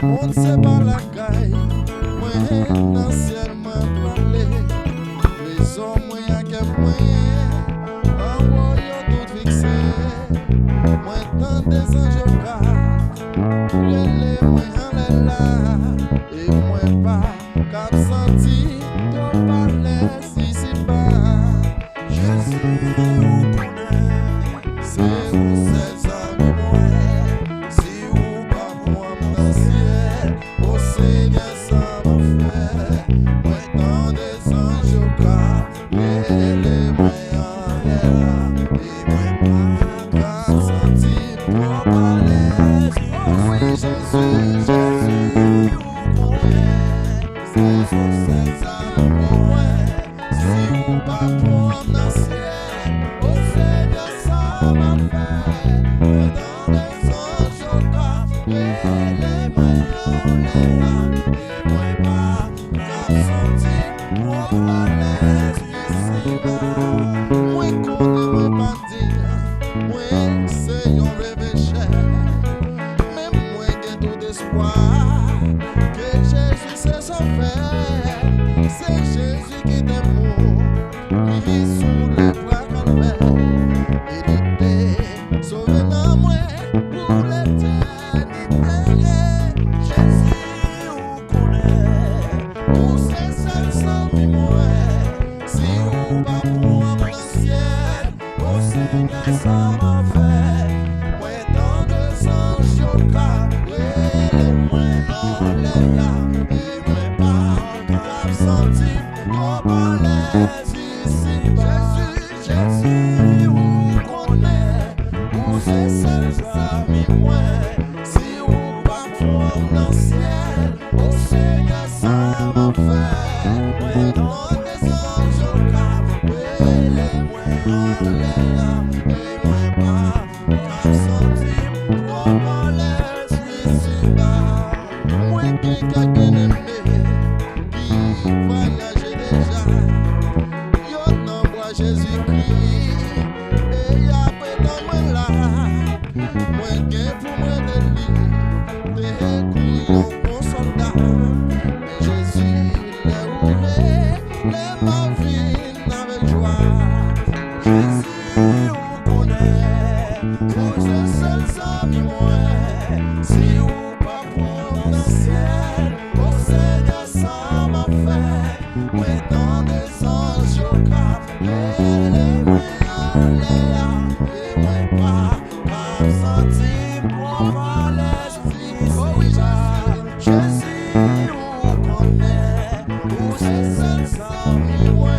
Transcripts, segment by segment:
On se bat la caille, moi dans ciel moi parler. Les hommes moyens que moyen, en haut yo tout fixé. Moi dans des anges car, les moyens là, et moi pas cap senti, trop parler ici bas. Jésus vous connaît, c'est vous ses amis moi. Si vous pas moi dans ciel, au Seigneur ça m'a fait. Moi dans des anges au cas, les moyens là, et moi pas cap senti, trop parler. Oh oui Jésus, Jésus vous connaît, c'est vous ses amis moi. Si vous pas moi dans ciel, au Seigneur ça m'a fait. Moi dans des anges au cas, les moyens là, et moi pas cap senti, trop parler ici bas. Moi connais moi pas dire, moi c'est un rêve cher. Mais moi j'ai tout espoir que Jésus c'est son frère. C'est Jésus qui t'aime, lui sous les bras calvaire. Il était sauvé dans moi pour l'éternité. Jésus vous connaît, vous c'est seul sans moi. Si vous pas pour moi dans le ciel, au Seigneur ça m'a fait. Moi dans deux anges au cap, les moyens en l'air, et moi pas grave senti, trop à l'aise ici bas. Jésus vous connaît, vous c'est seul amis moi. Si vous pas pour moi dans le ciel, au Seigneur ça m'a fait. Moi dans des anges au cap, les moyens en l'air, et moi pas grave senti, trop à l'aise ici bas. Moi qui t'a bien aimé, qui voyageait déjà, yo non vois Jésus-Christ, et après dans moi là, moi gain pour moi de lui, des couillons bon soldat, et Jésus les roulé, les ma vie avec joie. Jésus vous connaît, vous êtes seul amis moi. Si vous pas pour le ciel, au Seigneur ça m'a fait. Moi dans des anges au cap, les moyens et moi pas senti pour ma l'esprit. Oh oui Jésus vous connaît, vous êtes seul amis moi.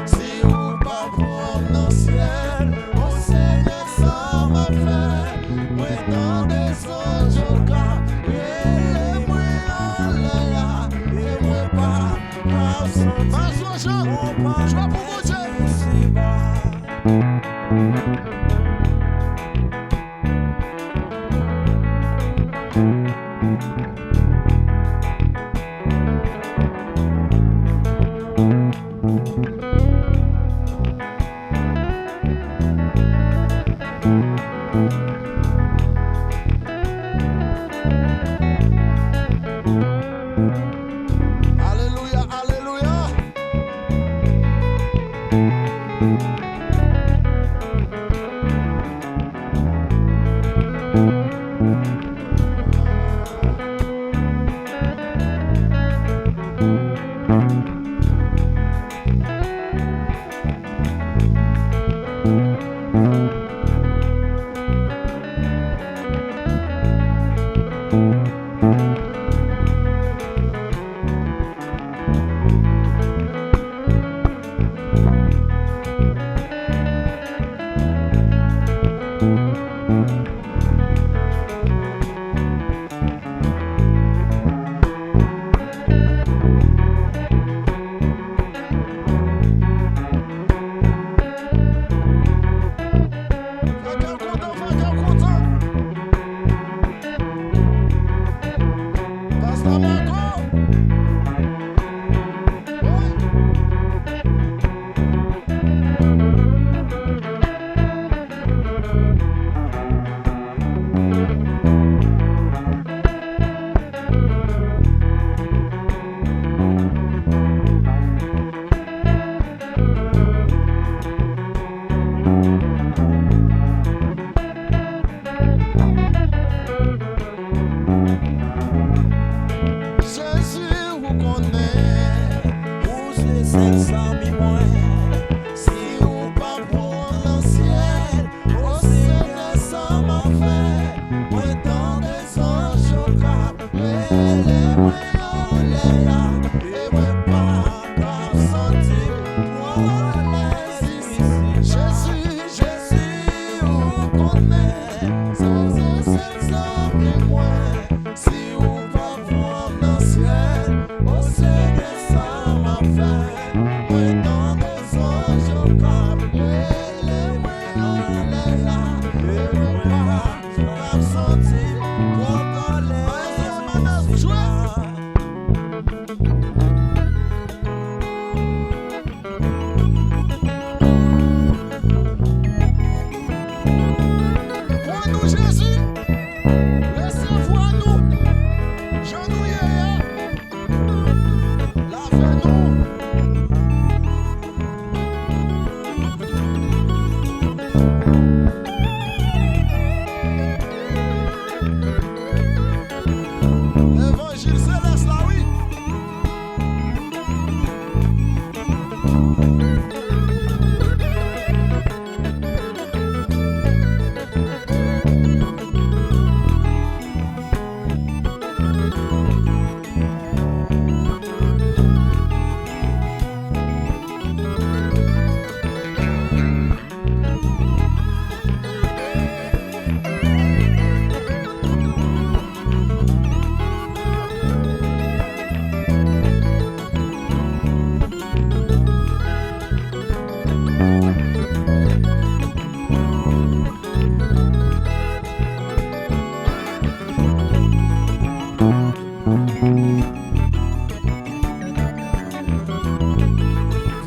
Si vous pas pour le ciel, au Seigneur ça m'a fait. Moi dans des anges au cap, les moyens et moi pas grave senti. Je vais pour vous dire ici bas. Alléluia, alléluia. Fais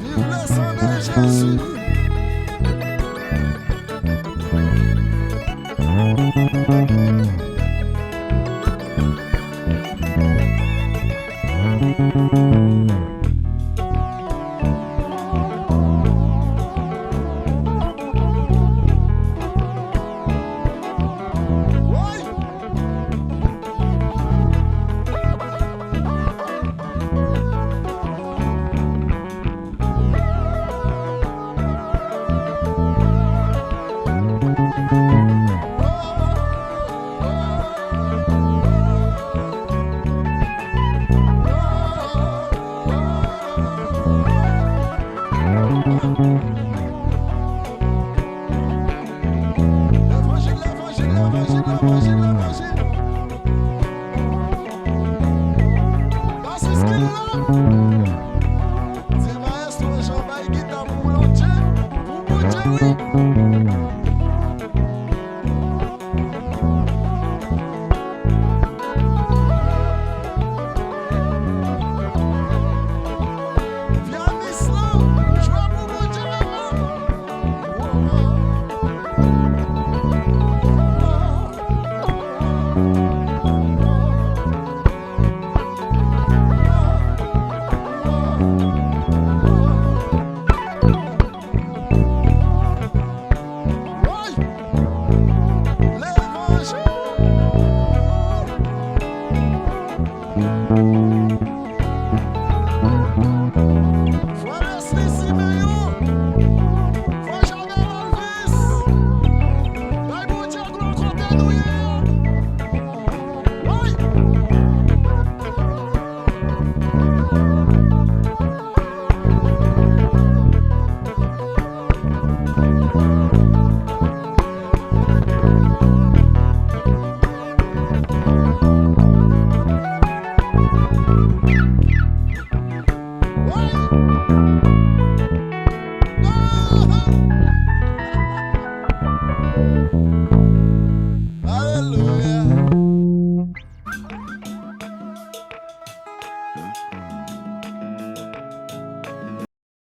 Vive le sang de Jésus. L'évangile, l'évangile, l'évangile, l'évangile, l'évangile. That's his skill now. Dis maestro Jean-Baye guitare pour l'entier, pour Jerry.